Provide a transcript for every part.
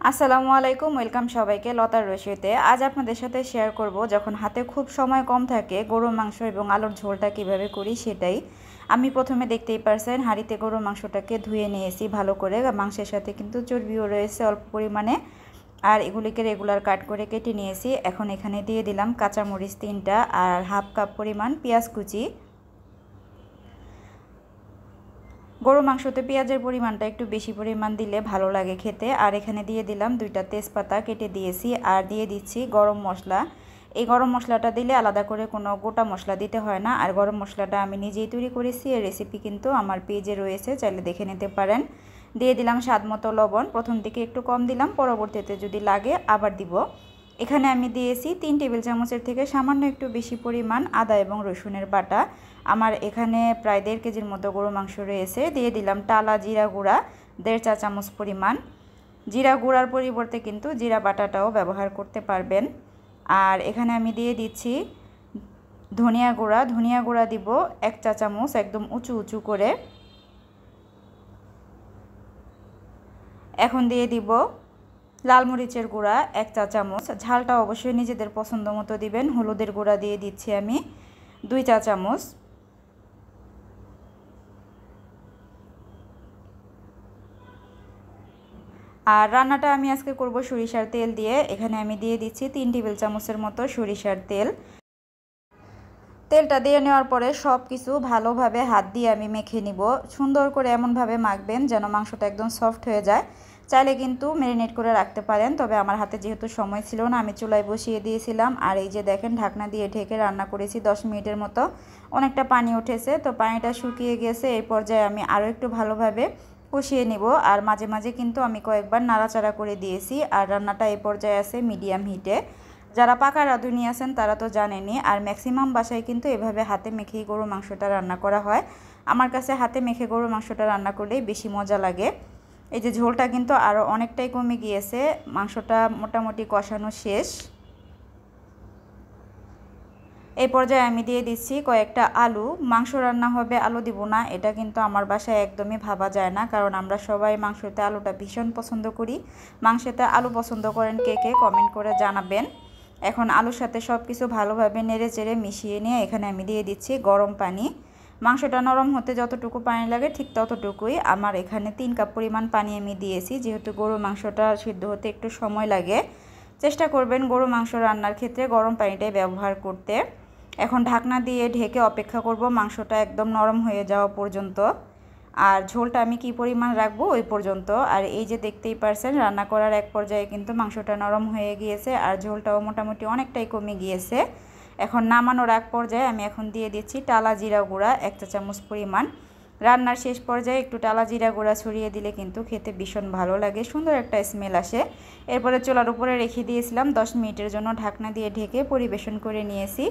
আসসালামু আলাইকুম, ওয়েলকাম সবাইকে লতার রসিতে। আজ আপনাদের সাথে শেয়ার করব যখন হাতে খুব সময় কম থাকে গরুর মাংস এবং আলুর ঝোলটা কিভাবে করি সেটাই। আমি প্রথমে দেখতেই পারছেন হাঁড়িতে গরুর মাংসটাকে ধুয়ে নিয়েছি ভালো করে। মাংসের সাথে কিন্তু চর্বিও রয়েছে অল্প পরিমাণে, আর এগুলিকে রেগুলার কাট করে কেটে নিয়েছি। এখন এখানে দিয়ে দিলাম কাঁচামরিচ 3টা আর হাফ কাপ পরিমাণ পেঁয়াজ কুচি। গরু মাংসতে পেঁয়াজের পরিমাণটা একটু বেশি পরিমাণ দিলে ভালো লাগে খেতে। আর এখানে দিয়ে দিলাম 2টা তেজপাতা কেটে দিয়েছি, আর দিয়ে দিচ্ছি গরম মশলা। এই গরম মশলাটা দিলে আলাদা করে কোনো গোটা মশলা দিতে হয় না। আর গরম মশলাটা আমি নিজেই তৈরি করেছি, এই রেসিপি কিন্তু আমার পেজে রয়েছে, চাইলে দেখে নিতে পারেন। দিয়ে দিলাম স্বাদমতো লবণ, প্রথম দিকে একটু কম দিলাম, পরবর্তীতে যদি লাগে আবার দিব। এখানে আমি দিয়েছি 3 টেবিল চামচের থেকে সামান্য একটু বেশি পরিমাণ আদা এবং রসুনের বাটা। আমার এখানে প্রায় 1.5 কেজির মতো গরু মাংস রয়েছে। দিয়ে দিলাম টালা জিরা গুঁড়া 1.5 চা চামচ পরিমাণ। জিরা গুঁড়ার পরিবর্তে কিন্তু জিরা বাটাটাও ব্যবহার করতে পারবেন। আর এখানে আমি দিয়ে দিচ্ছি ধনিয়া গুঁড়া দিব 1 চা চামচ, একদম উঁচু উঁচু করে। এখন দিয়ে দিব লাল মরিচের গুঁড়া 1 চা চামচ, ঝালটা অবশ্যই নিজেদের পছন্দ মতো দিবেন। হলুদের গুঁড়া দিয়ে দিচ্ছি আমি 2 চা চামচ। আর রান্নাটা আমি আজকে করব সরিষার তেল দিয়ে। এখানে আমি দিয়ে দিচ্ছি 3 টেবিল চামচের মতো সরিষার তেল। তেলটা দিয়ে নেওয়ার পরে সব কিছু ভালোভাবে হাত দিয়ে আমি মেখে নিব। সুন্দর করে এমনভাবে মাখবেন যেন মাংসটা একদম সফট হয়ে যায়। চাইলে কিন্তু ম্যারিনেট করে রাখতে পারেন, তবে আমার হাতে যেহেতু সময় ছিল না আমি চুলায় বসিয়ে দিয়েছিলাম। আর এই যে দেখেন ঢাকনা দিয়ে ঢেকে রান্না করেছি 10 মিনিটের মতো। অনেকটা পানি উঠেছে, তো পানিটা শুকিয়ে গেছে। এই পর্যায়ে আমি আরও একটু ভালোভাবে কষিয়ে নিব। আর মাঝে মাঝে কিন্তু আমি কয়েকবার নাড়াচাড়া করে দিয়েছি। আর রান্নাটা এই পর্যায়ে আছে মিডিয়াম হিটে। যারা পাকা রাঁধুনি আছেন তারা তো জানেনই। আর ম্যাক্সিমাম বাসায় কিন্তু এভাবে হাতে মেখেই গরুর মাংসটা রান্না করা হয়। আমার কাছে হাতে মেখে গরুর মাংসটা রান্না করলেই বেশি মজা লাগে। এই যে ঝোলটা কিন্তু আরও অনেকটাই কমে গিয়েছে, মাংসটা মোটামুটি কষানো শেষ। এই পর্যায়ে আমি দিয়ে দিচ্ছি কয়েকটা আলু। মাংস রান্না হবে আলু দিব না, এটা কিন্তু আমার বাসায় একদমই ভাবা যায় না, কারণ আমরা সবাই মাংসতে আলুটা ভীষণ পছন্দ করি। মাংসতে আলু পছন্দ করেন কে কে কমেন্ট করে জানাবেন। এখন আলুর সাথে সব কিছু ভালোভাবে নেড়ে চেড়ে মিশিয়ে নিয়ে এখানে আমি দিয়ে দিচ্ছি গরম পানি। মাংসটা নরম হতে যতটুকু পানি লাগে ঠিক ততটুকুই। আমার এখানে 3 কাপ পরিমাণ পানি আমি দিয়েছি, যেহেতু গরুর মাংসটা সিদ্ধ হতে একটু সময় লাগে। চেষ্টা করবেন গরু মাংস রান্নার ক্ষেত্রে গরম পানিটাই ব্যবহার করতে। এখন ঢাকনা দিয়ে ঢেকে অপেক্ষা করব মাংসটা একদম নরম হয়ে যাওয়া পর্যন্ত। আর ঝোলটা আমি কি পরিমাণ রাখবো ওই পর্যন্ত। আর এই যে দেখতেই পারছেন রান্না করার এক পর্যায়ে কিন্তু মাংসটা নরম হয়ে গিয়েছে, আর ঝোলটাও মোটামুটি অনেকটাই কমে গিয়েছে। এখন নামানোর এক পর্যায়ে আমি এখন দিয়ে দিচ্ছি টালা জিরা গুঁড়া 1 চা চামচ পরিমাণ। রান্নার শেষ পর্যায়ে একটু টালা জিরা গুঁড়া ছড়িয়ে দিলে কিন্তু খেতে ভীষণ ভালো লাগে, সুন্দর একটা স্মেল আসে। এরপরে চুলার উপরে রেখে দিয়েছিলাম 10 মিনিটের জন্য, ঢাকনা দিয়ে ঢেকে পরিবেশন করে নিয়েছি।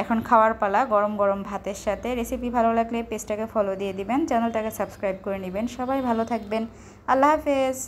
এখন খাওয়ার পালা গরম গরম ভাতের সাথে। রেসিপি ভালো লাগলে পেজটাকে ফলো দিয়ে দিবেন, চ্যানেলটাকে সাবস্ক্রাইব করে নেবেন। সবাই ভালো থাকবেন, আল্লাহ হাফেজ।